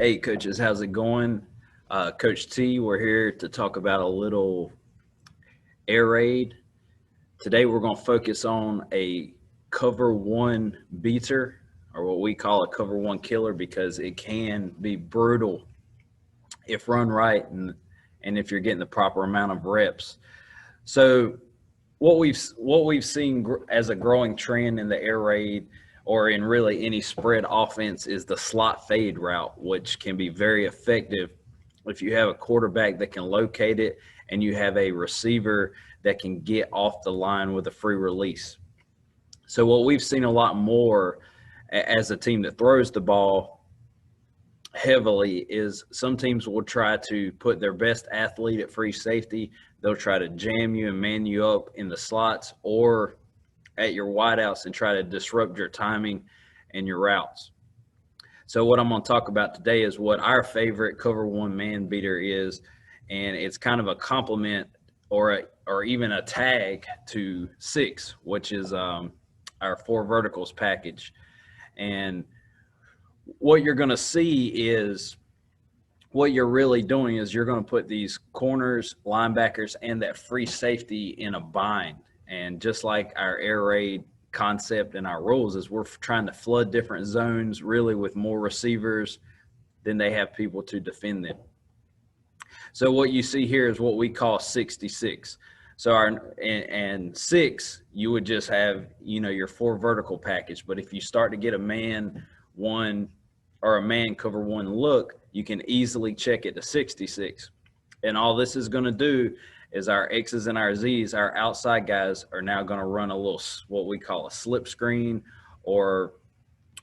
Hey, coaches, how's it going? Coach T, we're here to talk about a little air raid. Today, we're going to focus on a cover one beater, or what we call a cover one killer, because it can be brutal if run right and if you're getting the proper amount of reps. So, what we've seen as a growing trend in the air raid or in really any spread offense is the slot fade route, which can be very effective if you have a quarterback that can locate it and you have a receiver that can get off the line with a free release. So what we've seen a lot more as a team that throws the ball heavily is some teams will try to put their best athlete at free safety. They'll try to jam you and man you up in the slots or at your wideouts and try to disrupt your timing and your routes. So what I'm going to talk about today is what our favorite cover one man beater is, and it's kind of a complement or even a tag to six, which is our four verticals package. And what you're going to see is what you're really doing is you're going to put these corners, linebackers, and that free safety in a bind. And just like our air raid concept and our rules is we're trying to flood different zones really with more receivers than they have people to defend them. So what you see here is what we call 66. So and six, you would just have, your four vertical package. But if you start to get a man one or a man cover one look, you can easily check it to 66. And all this is going to do is our X's and our Z's, our outside guys, are now going to run a little, what we call a slip screen or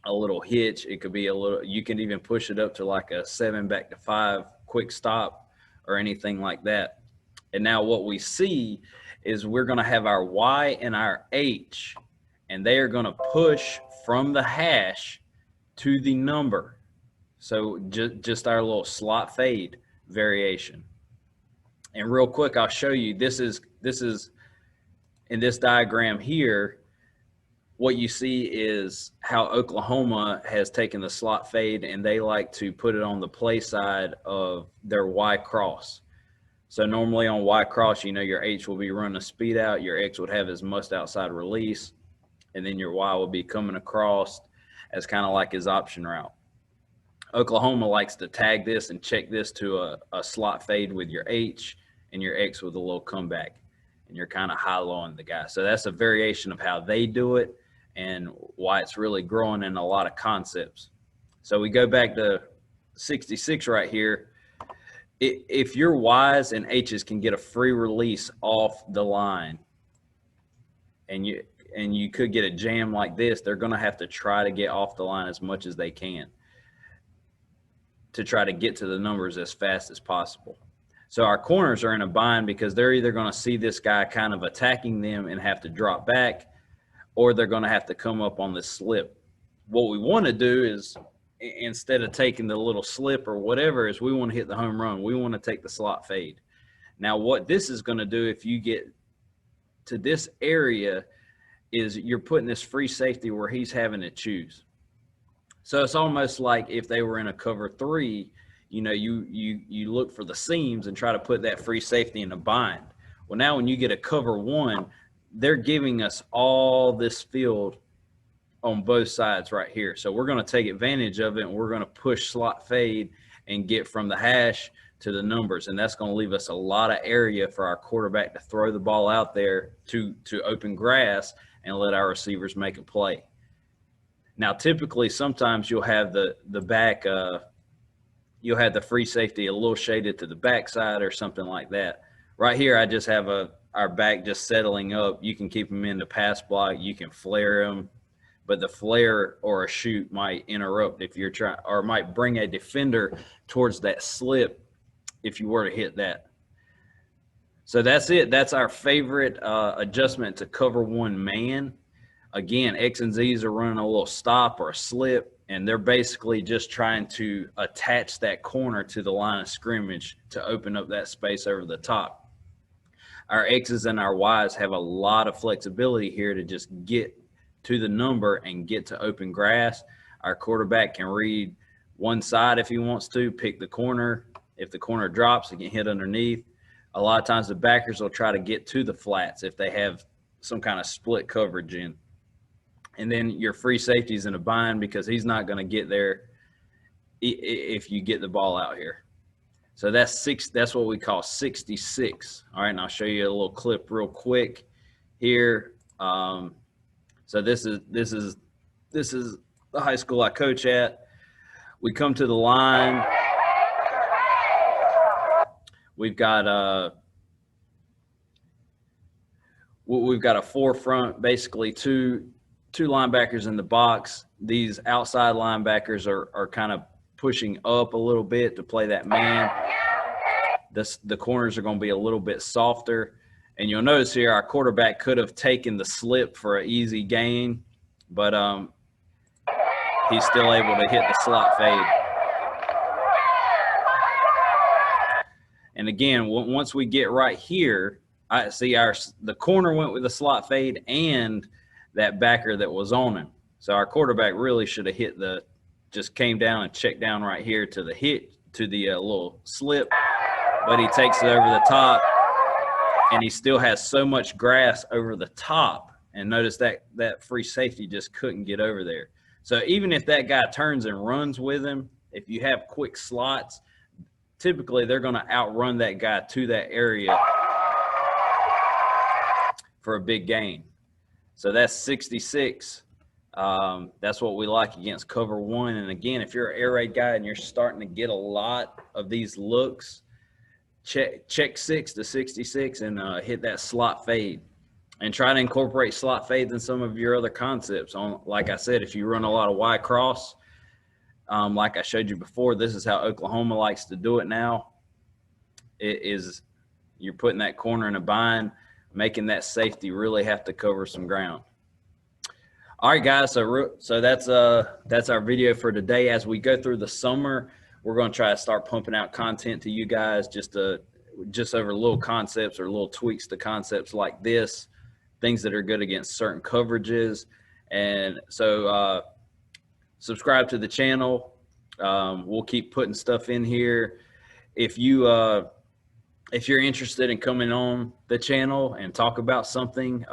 a little hitch. It could be a little, you can even push it up to like a 7 back to 5 quick stop or anything like that. And now what we see is we're going to have our Y and our H, and they are going to push from the hash to the number. So just our little slot fade variation. And real quick, I'll show you, this is in this diagram here, what you see is how Oklahoma has taken the slot fade and they like to put it on the play side of their Y cross. So normally on Y cross, your H will be running a speed out, your X would have his must outside release, and then your Y will be coming across as kind of like his option route. Oklahoma likes to tag this and check this to a slot fade with your H and your X with a little comeback, and you're kind of high-lowing the guy. So that's a variation of how they do it and why it's really growing in a lot of concepts. So we go back to 66 right here. If your Ys and H's can get a free release off the line and you could get a jam like this, they're going to have to try to get off the line as much as they can to try to get to the numbers as fast as possible. So our corners are in a bind because they're either going to see this guy kind of attacking them and have to drop back, or they're going to have to come up on this slip. What we want to do is, instead of taking the little slip or whatever, is we want to hit the home run. We want to take the slot fade. Now, what this is going to do if you get to this area is you're putting this free safety where he's having to choose. So it's almost like if they were in a cover three, you look for the seams and try to put that free safety in a bind. Well, now when you get a cover one, they're giving us all this field on both sides right here. So we're going to take advantage of it, and we're going to push slot fade and get from the hash to the numbers. And that's going to leave us a lot of area for our quarterback to throw the ball out there to open grass and let our receivers make a play. Now, typically, sometimes you'll have the back, you'll have the free safety a little shaded to the backside or something like that. Right here, I just have our back just settling up. You can keep them in the pass block. You can flare them, but the flare or a shoot might interrupt if you're trying, or might bring a defender towards that slip if you were to hit that. So that's it. That's our favorite adjustment to cover one man. Again, X and Z's are running a little stop or a slip, and they're basically just trying to attach that corner to the line of scrimmage to open up that space over the top. Our X's and our Y's have a lot of flexibility here to just get to the number and get to open grass. Our quarterback can read one side if he wants to, pick the corner. If the corner drops, he can hit underneath. A lot of times the backers will try to get to the flats if they have some kind of split coverage in. And then your free safety is in a bind because he's not going to get there if you get the ball out here. So that's what we call 66. All right, and I'll show you a little clip real quick here. So this is the high school I coach at. We come to the line. We've got a forefront, basically two linebackers in the box. These outside linebackers are kind of pushing up a little bit to play that man. The corners are going to be a little bit softer. And you'll notice here our quarterback could have taken the slip for an easy gain, but he's still able to hit the slot fade. And again, once we get right here, I see the corner went with the slot fade and that backer that was on him. So our quarterback really should have hit just came down and checked down right here to the little slip, but he takes it over the top, and he still has so much grass over the top. And notice that free safety just couldn't get over there. So even if that guy turns and runs with him, if you have quick slots, typically they're going to outrun that guy to that area for a big gain. So that's 66. That's what we like against cover one. And again, if you're an air raid guy and you're starting to get a lot of these looks, check 6 to 66 and hit that slot fade. And try to incorporate slot fades in some of your other concepts. Like I said, if you run a lot of Y cross, like I showed you before, this is how Oklahoma likes to do it now. You're putting that corner in a bind, making that safety really have to cover some ground. All right, guys. So that's our video for today. As we go through the summer, we're going to try to start pumping out content to you guys, just over little concepts or little tweaks to concepts like this, things that are good against certain coverages. And so subscribe to the channel. We'll keep putting stuff in here. If you're interested in coming on the channel and talk about something,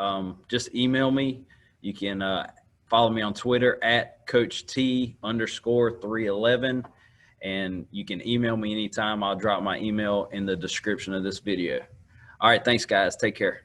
just email me. You can follow me on Twitter at CoachT_311, and you can email me anytime. I'll drop my email in the description of this video. All right, thanks guys. Take care.